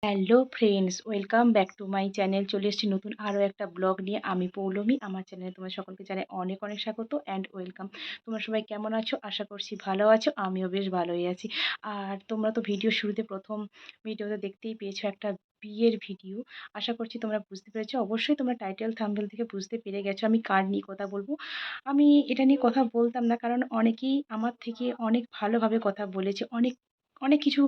Hello friends, welcome back to my channel. চলে এসেছি নতুন আরও একটা ব্লগ নিয়ে। আমি পৌলমী। আমার চ্যানেলে তোমার সকলকে জানাই অনেক অনেক স্বাগত অ্যান্ড ওয়েলকাম। তোমরা সবাই কেমন আছো? আশা করছি ভালো আছো। আমিও বেশ ভালোই আছি। আর তোমরা তো ভিডিও শুরুতে প্রথম ভিডিওতে দেখতেই পেয়েছো একটা বিয়ের ভিডিও। আশা করছি তোমরা বুঝতে পেরেছো। অবশ্যই তোমরা টাইটেল থাম্বনেল থেকে বুঝতে পেরে গেছো আমি কার নিয়ে কথা বলবো। আমি এটা নিয়ে কথা বলতাম না, কারণ অনেকেই আমার থেকে অনেক ভালোভাবে কথা বলেছে, অনেক অনেক কিছু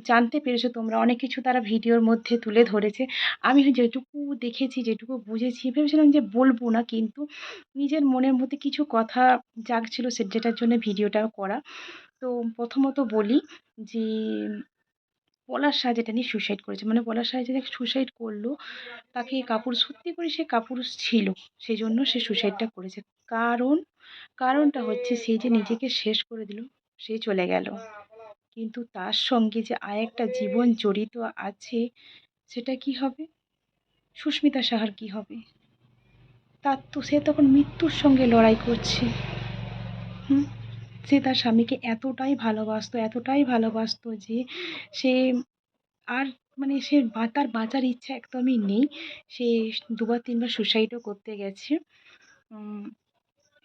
জানতে পেরেছো তোমরা, অনেক কিছু তারা ভিডিওর মধ্যে তুলে ধরেছে। আমি যেটুকু দেখেছি, যেটুকু বুঝেছি, ভেবেছিলাম যে বলবো না, কিন্তু নিজের মনের মধ্যে কিছু কথা জাগছিল, যেটার জন্য ভিডিওটা করা। তো প্রথমত বলি যে পলাশ শাহ যেটা নিয়ে সুসাইড করেছে, মানে পলাশ শাহ যে সুসাইড করলো, তাকে কাপুরুষ, সত্যি করে সে কাপুরুষ ছিল, সেই জন্য সে সুসাইডটা করেছে। কারণ কারণটা হচ্ছে সে যে নিজেকে শেষ করে দিল, সে চলে গেল, কিন্তু তার সঙ্গে যে আরেকটা জীবন জড়িত আছে, সেটা কি হবে? সুস্মিতা সাহার কি হবে? তার তো, সে তখন মৃত্যুর সঙ্গে লড়াই করছে। হুম, সে তার স্বামীকে এতটাই ভালোবাসতো, এতটাই ভালোবাসতো যে সে আর, মানে সে তার বাঁচার ইচ্ছা একদমই নেই। সে দুবার তিনবার সুসাইডও করতে গেছে। উম,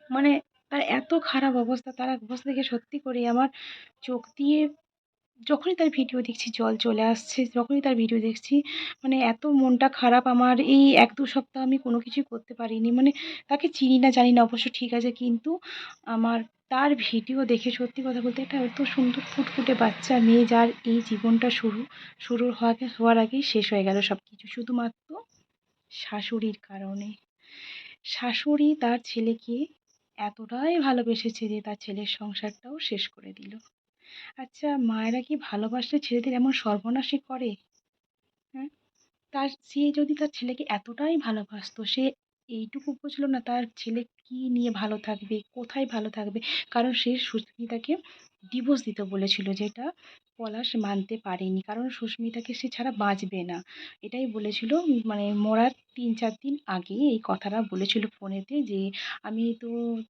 মানে তার এত খারাপ অবস্থা, তার অবস্থা দেখে সত্যি করে আমার চোখ দিয়ে, যখনই তার ভিডিও দেখছি জল চলে আসছে, যখনই তার ভিডিও দেখছি, মানে এত মনটা খারাপ আমার। এই ১-২ সপ্তাহ আমি কোনো কিছুই করতে পারিনি, মানে তাকে চিনি না জানি না অবশ্য, ঠিক আছে, কিন্তু আমার তার ভিডিও দেখে, সত্যি কথা বলতে, একটা এত সুন্দর ফুটফুটে বাচ্চা মেয়ে, যার এই জীবনটা হওয়ার আগেই শেষ হয়ে গেল সব কিছু, শুধুমাত্র শাশুড়ির কারণে। শাশুড়ি তার ছেলেকে এতটাই ভালোবেসেছে যে তার ছেলের সংসারটাও শেষ করে দিল। আচ্ছা, মায়েরা কি ভালোবাসলে ছেলেদের এমন সর্বনাশই করে? হ্যাঁ, সে যদি তার ছেলেকে এতটাই ভালোবাসতো, সে এইটুকু বুঝলো না তার ছেলে কি নিয়ে ভালো থাকবে, কোথায় ভালো থাকবে? কারণ সে সুস্মিতাকে ডিভোর্স দিতে বলেছিল, যেটা পলাশ মানতে পারেনি, কারণ সুস্মিতাকে সে ছাড়া বাঁচবে না, এটাই বলেছিল। মানে মরার ৩-৪ দিন আগে এই কথাটা বলেছিল ফোনেতে, যে আমি তো,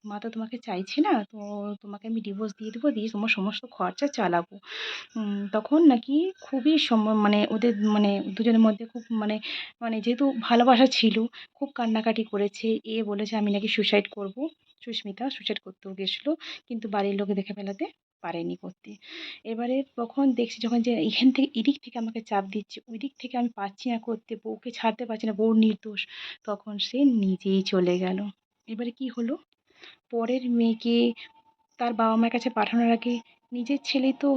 মা তো তোমাকে চাইছি না, তো তোমাকে আমি ডিভোর্স দিয়ে দেবো, দিয়ে তোমার সমস্ত খরচা চালাবো। তখন নাকি খুবই মানে ওদের, মানে দুজনের মধ্যে খুব, মানে মানে যেহেতু ভালোবাসা ছিল, খুব কান্নাকাটি করেছে। বলেছে আমি নাকি সুসাইড করব। সুস্মিতা সুসাইড করতেও গেছিলো, কিন্তু বাড়ির লোকে দেখে ফেলাতে পারেনি করতে। এবারে তখন দেখছি, যখন যে এখান থেকে, এদিক থেকে আমাকে চাপ দিচ্ছে, ওই দিক থেকে আমি পারছি না করতে, বউকে ছাড়তে পারছি না, বউ নির্দোষ, তখন সে নিজেই চলে গেল। এবারে কি হলো, পরের মেয়েকে তার বাবা মায়ের কাছে পাঠানোর আগে নিজের ছেলেই তো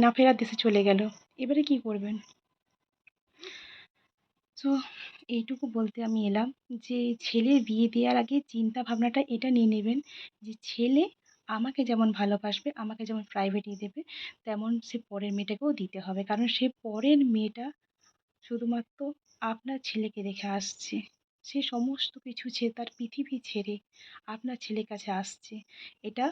না ফেরার দেশে চলে গেল। এবারে কি করবেন? তো এইটুকু বলতে আমি এলাম যে ছেলের বিয়ে দেওয়ার আগে চিন্তা ভাবনাটা এটা নিয়ে নেবেন, যে ছেলে আমাকে যেমন ভালোবাসবে, আমাকে যেমন প্রাইভেটি দেবে, তেমন সে পরের মেয়েটাকেও দিতে হবে, কারণ সে পরের মেয়েটা শুধুমাত্র আপনার ছেলেকে রেখে আসছে। সে সমস্ত কিছু ছেড়ে, তার পৃথিবী ছেড়ে আপনার ছেলের কাছে আসছে। এটা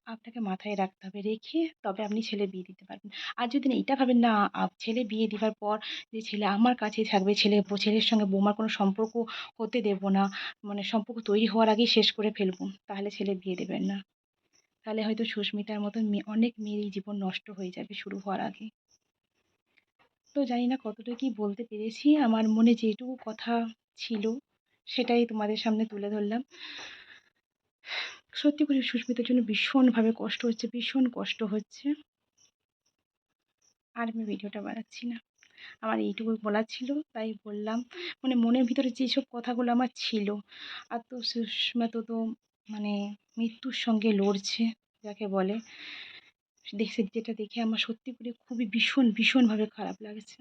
আপনাকে মাথায় রাখতে হবে, রেখে তবে আপনি ছেলে বিয়ে দিতে পারবেন। আর যদি না এটা ভাবেন, না ছেলে বিয়ে দেওয়ার পর যে ছেলে আমার কাছেই থাকবে, ছেলের সঙ্গে বৌমার কোনো সম্পর্ক হতে দেব না, মানে সম্পর্ক তৈরি হওয়ার আগেই শেষ করে ফেলবো, তাহলে ছেলে বিয়ে দেবেন না। তাহলে হয়তো সুস্মিতার মতন অনেক মেয়েরই জীবন নষ্ট হয়ে যাবে শুরু হওয়ার আগে। তো জানি না কতটা কি বলতে পেরেছি, আমার মনে যেটুকু কথা ছিল সেটাই তোমাদের সামনে তুলে ধরলাম। সত্যি করে সুস্মিতার জন্য ভীষণভাবে কষ্ট হচ্ছে, ভীষণ কষ্ট হচ্ছে। আর আমি ভিডিওটা বানাচ্ছি না, আমার এইটুকুই বলার ছিল, তাই বললাম। মানে মনের ভিতরে যেসব কথাগুলো আমার ছিল, আর তো সুস্মিতা তো মানে মৃত্যুর সঙ্গে লড়ছে, যাকে বলে, যেটা দেখে আমার সত্যি করে খুবই ভীষণভাবে খারাপ লাগছে।